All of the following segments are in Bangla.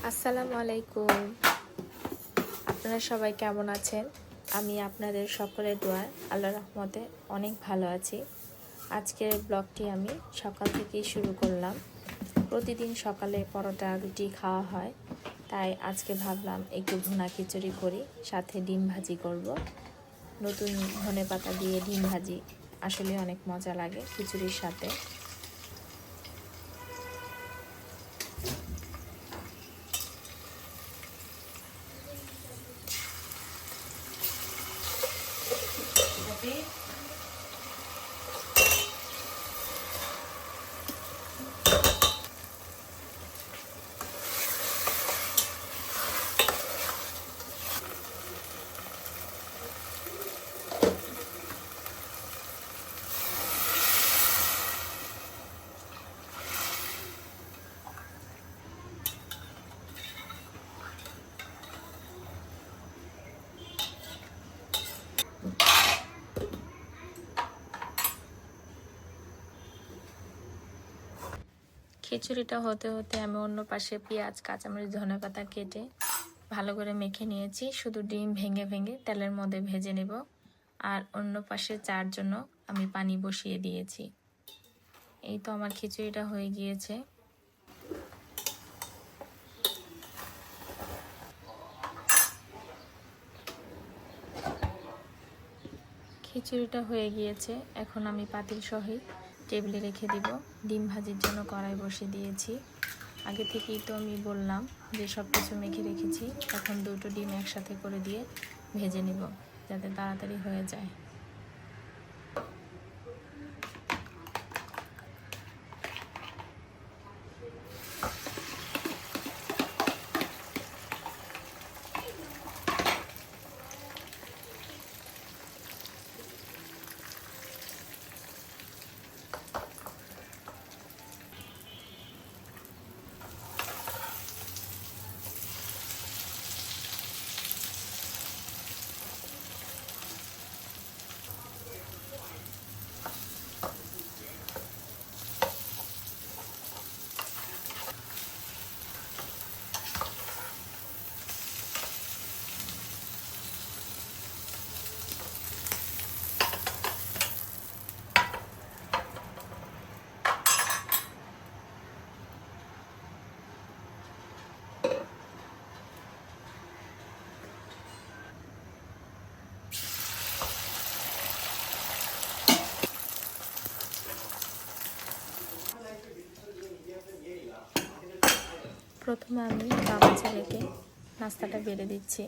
আসসালামু আলাইকুম। আপনারা সবাই কেমন আছেন? আমি আপনাদের সকলের দোয়ায় আল্লাহর রহমতে অনেক ভালো আছি। আজকের ব্লগটি আমি সকাল থেকেই শুরু করলাম। প্রতিদিন সকালে পরোটা রুটি খাওয়া হয়, তাই আজকে ভাবলাম একটু ভুনা খিচুড়ি করি, সাথে ডিম ভাজি করব। নতুন ধনেপাতা দিয়ে ডিম ভাজি আসলে অনেক মজা লাগে খিচুড়ির সাথে। খিচুড়িটা হতে হতে আমি অন্য পাশে পেঁয়াজ কাঁচামরিচ ধনেপাতা কেটে ভালো করে মেখে নিয়েছি। শুধু ডিম ভেঙে ভেঙে তেলের মধ্যে ভেজে নেব। আর অন্য পাশে চার জন্য আমি পানি বসিয়ে দিয়েছি। এই তো আমার খিচুড়িটা হয়ে গিয়েছে। খিচুড়িটা হয়ে গিয়েছে, এখন আমি পাতিল সহিত টেবিলে রেখে দিব। ডিম ভাজির জন্য কড়াই বসিয়ে দিয়েছি। আগে থেকেই তো আমি বললাম যে সব কিছু মেখে রেখেছি। এখন দুটো ডিম একসাথে করে দিয়ে ভেজে নেব, যাতে তাড়াতাড়ি হয়ে যায়। প্রথমে আমি বাবা ছেলেকে নাস্তাটা বেড়ে দিচ্ছি।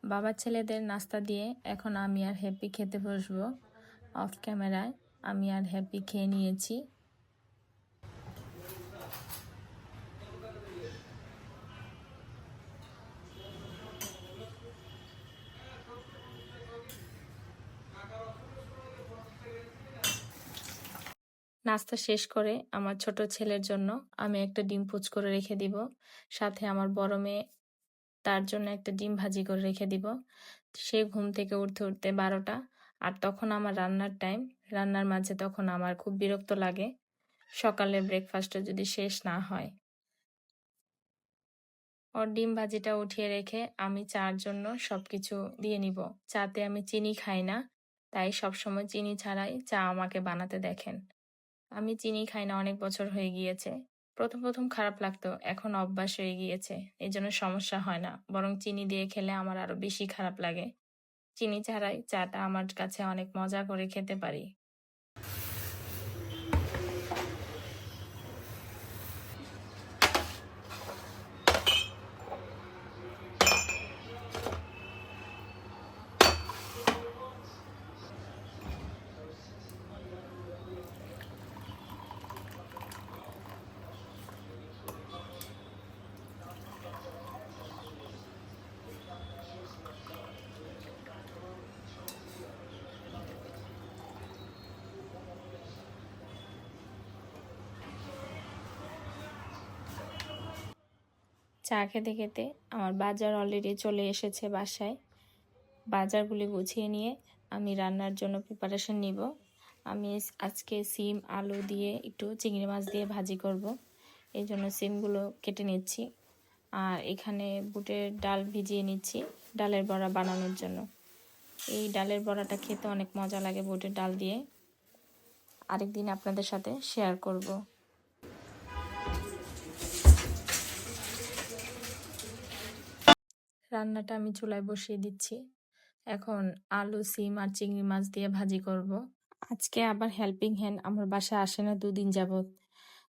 বাবার ছেলেদের নাস্তা দিয়ে এখন আমি আর হ্যাপি খেতে বসবো। অফ ক্যামেরায় আমি আর হ্যাপি খেয়ে নিয়েছি। নাস্তা শেষ করে আমার ছোট ছেলের জন্য আমি একটা ডিম পুচ করে রেখে দিব, সাথে আমার বড় মেয়ে তার জন্য একটা ডিম ভাজি করে রেখে দিব। সে ঘুম থেকে উঠতে উঠতে 12টা, আর তখন আমার রান্নার টাইম। রান্নার মাঝে তখন আমার খুব বিরক্ত লাগে সকালের ব্রেকফাস্টটা যদি শেষ না হয়। ওর ডিম ভাজিটা উঠিয়ে রেখে আমি চার জন্য সবকিছু দিয়ে নিব। চাতে আমি চিনি খাই না, তাই সবসময় চিনি ছাড়াই চা আমাকে বানাতে দেখেন। আমি চিনি খাই না, অনেক বছর হয়ে গিয়েছে। প্রথম প্রথম খারাপ লাগতো, এখন অভ্যাস হয়ে গিয়েছে, এই জন্য সমস্যা হয় না। বরং চিনি দিয়ে খেলে আমার আরো বেশি খারাপ লাগে। চিনি ছাড়াই চাটা আমার কাছে অনেক মজা করে খেতে পারি। চা খেতে খেতে আমার বাজার অলরেডি চলে এসেছে বাসায়। বাজারগুলি গুছিয়ে নিয়ে আমি রান্নার জন্য প্রিপারেশন নিব। আমি আজকে সিম আলু দিয়ে একটু চিংড়ি মাছ দিয়ে ভাজি করব। এই জন্য সিমগুলো কেটে নিচ্ছি। আর এখানে বুটের ডাল ভিজিয়ে নিচ্ছি ডালের বড়া বানানোর জন্য। এই ডালের বড়াটা খেতে অনেক মজা লাগে বুটের ডাল দিয়ে। আরেকদিন আপনাদের সাথে শেয়ার করব। রান্নাটা আমি চুলায় বসিয়ে দিচ্ছি। এখন আলু সিম আর চিংড়ি মাছ দিয়ে ভাজি করব। আজকে আবার হেল্পিং হ্যান্ড আমার বাসায় আসে না 2 দিন যাবত,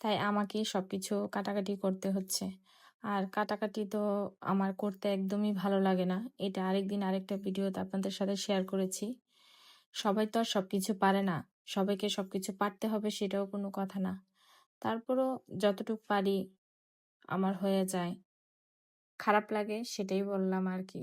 তাই আমাকে সবকিছু কাটাকাটি করতে হচ্ছে। আর কাটাকাটি তো আমার করতে একদমই ভালো লাগে না। এটা আরেকদিন আরেকটা ভিডিওতে আপনাদের সাথে শেয়ার করেছি। সবাই তো আর সবকিছু পারে না, সবাইকে সবকিছু পারতে হবে সেটাও কোনো কথা না। তারপরও যতটুকু পারি আমার হয়ে যায়। খারাপ লাগে সেটাই বললাম আর কি।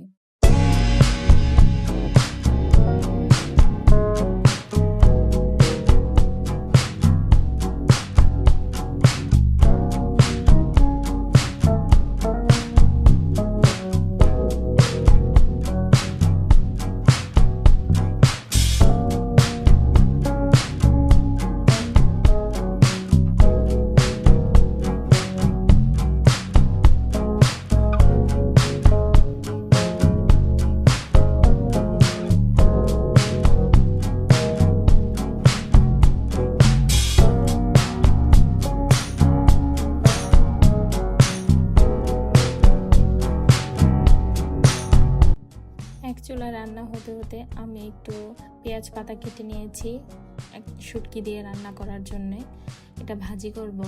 এক চুলা রান্না হতে হতে আমি একটু পেঁয়াজ পাতা কেটে নিয়েছি শুটকি দিয়ে রান্না করার জন্য। এটা ভাজি করব।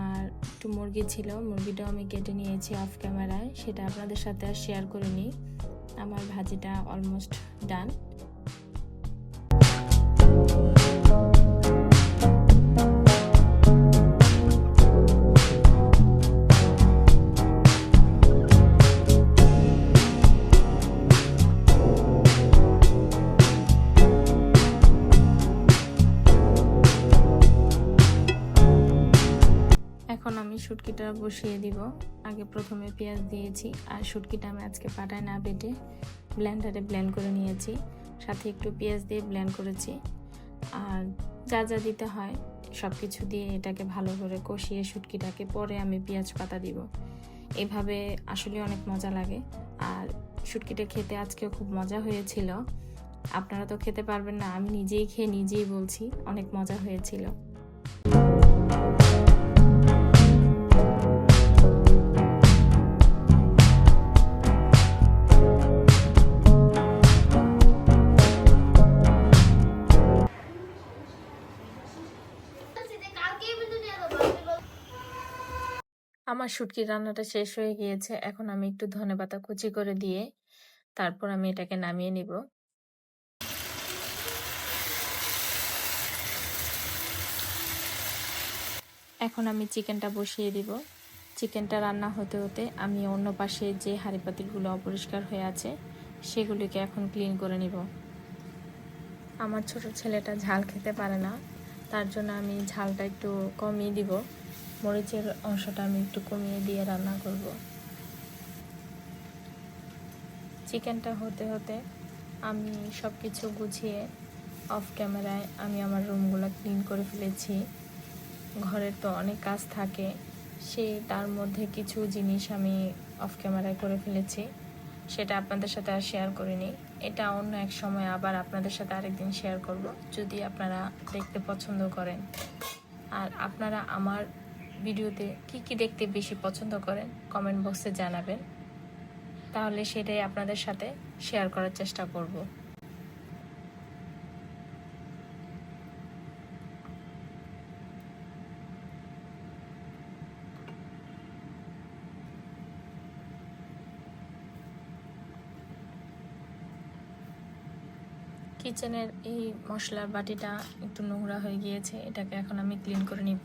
আর একটু মুরগি ছিল, মুরগিটাও আমি কেটে নিয়েছি অফ ক্যামেরায়, সেটা আপনাদের সাথে আর শেয়ার করিনি। আমার ভাজিটা অলমোস্ট ডান। এখন আমি শুটকিটা বসিয়ে দিব। আগে প্রথমে পেঁয়াজ দিয়েছি আর শুটকিটা আমি আজকে পাটায় না বেটে ব্লেন্ডারে ব্লেন্ড করে নিয়েছি, সাথে একটু পেঁয়াজ দিয়ে ব্লেন্ড করেছি। আর যা যা দিতে হয় সব কিছু দিয়ে এটাকে ভালো করে কষিয়ে শুটকিটাকে পরে আমি পেঁয়াজ পাতা দিব। এভাবে আসলে অনেক মজা লাগে। আর শুটকিটা খেতে আজকেও খুব মজা হয়েছিল। আপনারা তো খেতে পারবেন না, আমি নিজেই খেয়ে নিজেই বলছি অনেক মজা হয়েছিল। আমার শুটকির রান্নাটা শেষ হয়ে গিয়েছে। এখন আমি একটু ধনেপাতা কুচি করে দিয়ে তারপর আমি এটাকে নামিয়ে নিব। এখন আমি চিকেনটা বসিয়ে দিব। চিকেনটা রান্না হতে হতে আমি অন্য পাশে যে হাঁড়ি পাতিলগুলো অপরিষ্কার হয়ে আছে সেগুলিকে এখন ক্লিন করে নিব। আমার ছোট ছেলেটা ঝাল খেতে পারে না, তার জন্য আমি ঝালটা একটু কমিয়ে দিব। মরিচের অংশটা আমি একটু কমিয়ে দিয়ে রান্না করব। চিকেনটা হতে হতে আমি সব কিছু গুছিয়ে অফ ক্যামেরায় আমি আমার রুমগুলো ক্লিন করে ফেলেছি। ঘরের তো অনেক কাজ থাকে, তার মধ্যে কিছু জিনিস আমি অফ ক্যামেরায় করে ফেলেছি, সেটা আপনাদের সাথে আর শেয়ার করিনি। এটা অন্য এক সময় আবার আপনাদের সাথে আরেকদিন শেয়ার করব, যদি আপনারা দেখতে পছন্দ করেন। আর আপনারা আমার ভিডিওতে কি দেখতে বেশি পছন্দ করেন কমেন্ট বক্সে জানাবেন, তাহলে সেটাই আপনাদের সাথে শেয়ার করার চেষ্টা করব। কিচেনের এই মশলার বাটিটা একটু নোংরা হয়ে গিয়েছে, এটাকে এখন আমি ক্লিন করে নিব।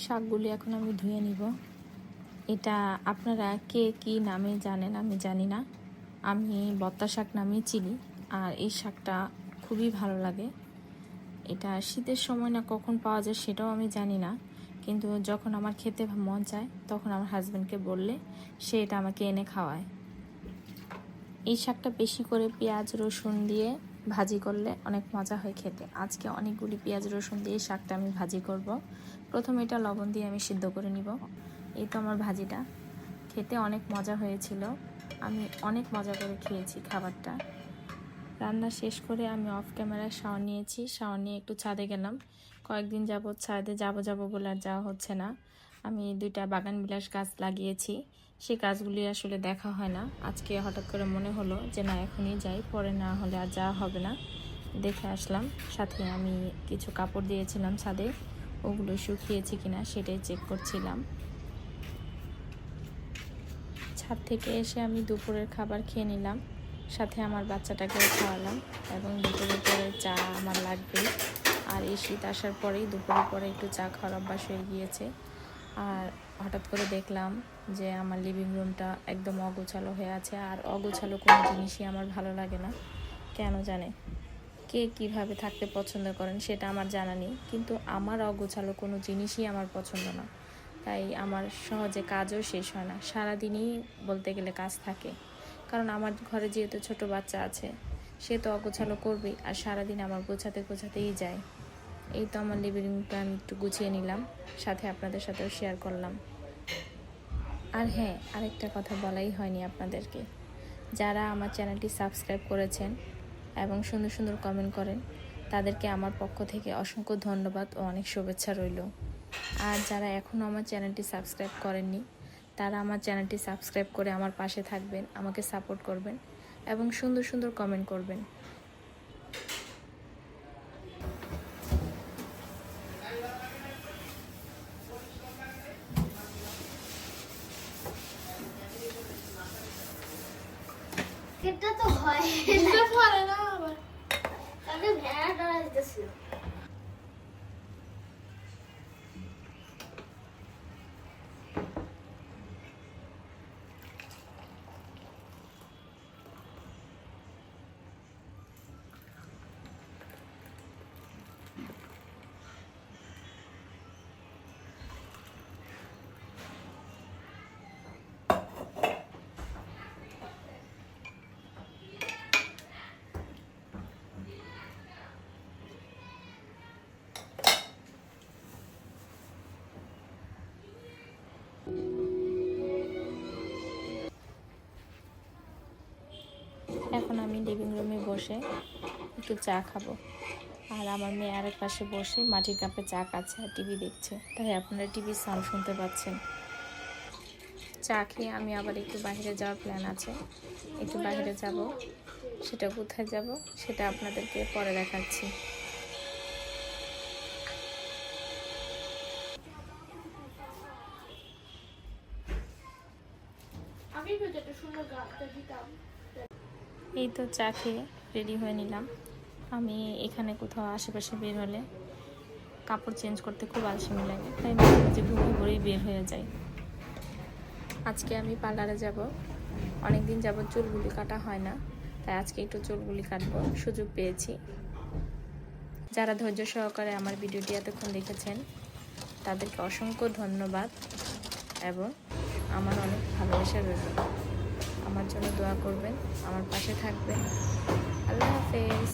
শাকগুলি এখন আমি ধুয়ে নিব। এটা আপনারা কে কী নামে জানেন আমি জানি না, আমি বত্তা শাক নামে চিনি। আর এই শাকটা খুবই ভালো লাগে। এটা শীতের সময় না কখন পাওয়া যায় সেটাও আমি জানি না, কিন্তু যখন আমার খেতে মন চায় তখন আমার হাজব্যান্ডকে বললে সে এটা আমাকে এনে খাওয়ায়। এই শাকটা বেশি করে পেঁয়াজ রসুন দিয়ে ভাজি করলে অনেক মজা হয় খেতে। আজকে অনেকগুলি পেঁয়াজ রসুন দিয়ে শাকটা আমি ভাজি করব। প্রথমে এটা লবণ দিয়ে আমি সিদ্ধ করে নিব। এই তো আমার ভাজিটা খেতে অনেক মজা হয়েছিল, আমি অনেক মজা করে খেয়েছি খাবারটা। রান্না শেষ করে আমি অফ ক্যামেরায় শাওয়ার নিয়েছি। শাওয়ার নিয়ে একটু ছাদে গেলাম। কয়েকদিন যাবৎ ছাদে যাব বলে আর যাওয়া হচ্ছে না। আমি 2টা বাগান বিলাস গাছ লাগিয়েছি, সেই গাছগুলি আসলে দেখা হয় না। আজকে হঠাৎ করে মনে হলো যে না এখনই যাই, পরে না হলে আর যাওয়া হবে না। দেখে আসলাম। সাথে আমি কিছু কাপড় দিয়েছিলাম ছাদে, ওগুলো শুকিয়েছে কিনা সেটাই চেক করছিলাম। ছাদ থেকে এসে আমি দুপুরের খাবার খেয়ে নিলাম, সাথে আমার বাচ্চাটাকেও খাওয়ালাম। এবং দুপুরের পরে চা আমার লাগবে। আর এই শীত আসার পরেই দুপুরের পরে একটু চা খাওয়ার অভ্যাস হয়ে গিয়েছে। আর হঠাৎ করে দেখলাম যে আমার লিভিং রুমটা একদম অগোছালো হয়ে আছে। আর অগোছালো কোনো জিনিসই আমার ভালো লাগে না, কেন জানে। কে কীভাবে থাকতে পছন্দ করেন সেটা আমার জানা নেই, কিন্তু আমার অগোছালো কোনো জিনিসই আমার পছন্দ না। তাই আমার সহজে কাজও শেষ হয় না, সারাদিনই বলতে গেলে কাজ থাকে। কারণ আমার ঘরে যেহেতু ছোট বাচ্চা আছে, সে তো অগোছালো করবেই, আর সারাদিন আমার গোছাতেই যায়। এই তো আমার লিভিং রুমটা আমি একটু গুছিয়ে নিলাম, সাথে আপনাদের সাথেও শেয়ার করলাম। আর হ্যাঁ, আরেকটা কথা বলাই হয়নি আপনাদেরকে, যারা আমার চ্যানেলটি সাবস্ক্রাইব করেছেন এবং সুন্দর সুন্দর কমেন্ট করেন, তাদেরকে আমার পক্ষ থেকে অসংখ্য ধন্যবাদ ও অনেক শুভেচ্ছা রইল। আর যারা এখনও আমার চ্যানেলটি সাবস্ক্রাইব করেননি, তারা আমার চ্যানেলটি সাবস্ক্রাইব করে আমার পাশে থাকবেন, আমাকে সাপোর্ট করবেন এবং সুন্দর সুন্দর কমেন্ট করবেন। এটা তো হয় না আবার তাহলে ভেড়া ডরা দিতেছিল। এখন আমি লিভিং রুমে বসে একটু চা খাবো। আর আমার মেয়ে আরেক পাশে বসে মাটির কাপে চা খাচ্ছে আর টিভি দেখছে, তাই আপনারা টিভির সাউন্ড শুনতে পাচ্ছেন। চা খেয়ে আমি আবার একটু বাইরে যাওয়ার প্ল্যান আছে, একটু বাইরে যাব। সেটা কোথায় যাব সেটা আপনাদেরকে পরে দেখাচ্ছি। এই তো চা খেয়ে রেডি হয়ে নিলাম। আমি এখানে কোথাও আশেপাশে বের হলে কাপড় চেঞ্জ করতে খুব আলসেমি লাগে, তাই মাঝে মাঝে ঘুরে ঘুরেই বের হয়ে যাই। আজকে আমি পার্লারে যাব। অনেকদিন যাবত চুলগুলি কাটা হয় না, তাই আজকে একটু চুলগুলি কাটবো, সুযোগ পেয়েছি। যারা ধৈর্য সহকারে আমার ভিডিওটি এতক্ষণ দেখেছেন তাদেরকে অসংখ্য ধন্যবাদ এবং আমার অনেক ভালোবাসা রইল। আমার জন্য দোয়া করবেন, আমার পাশে থাকবেন। আল্লাহ হাফেজ।